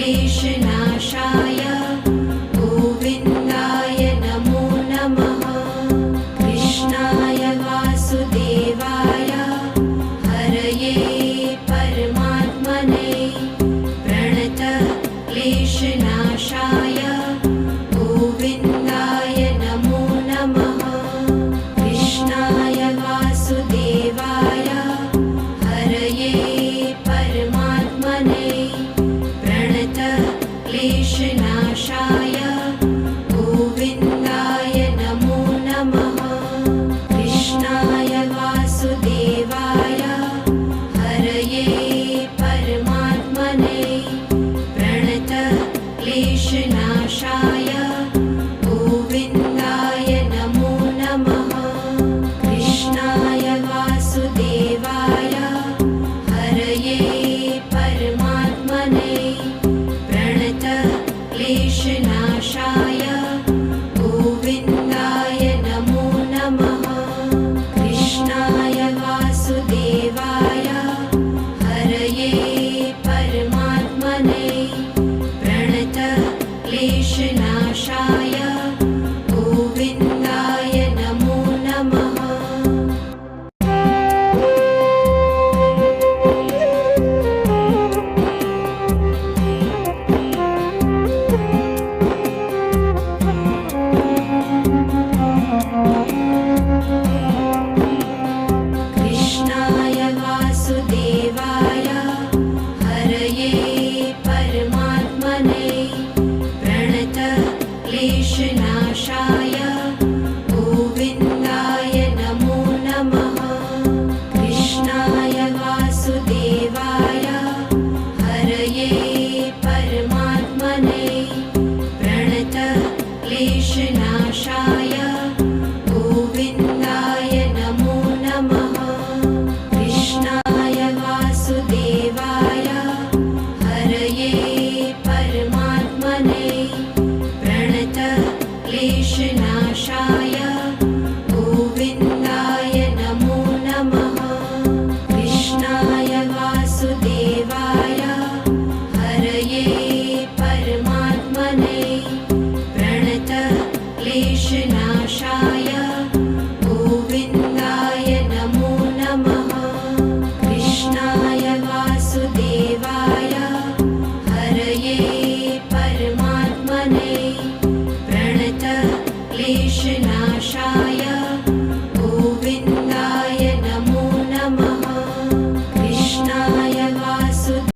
क्लेशनाशाय गोविन्दाय नमो नमः। कृष्णाय वासुदेवाय हरये परमात्मने प्रणतक्लेशनाशाय गोविन्दाय नमो नमः। कृष्णाय वासुदेवाय हरये परमात्मने प्रणतक्लेशनाशाय गोविन्दाय नमो नमः। कृष्णाय वासुदेवाय हरये परमात्मने प्रणतक्लेशनाशाय गोविन्दाय नमो नमः। कृष्णाय वासुदेवाय हरये परमात्मने प्रणतक्लेशनाशाय गोविन्दाय नमो नमः। कृष्णाय वासुदेवाय हरये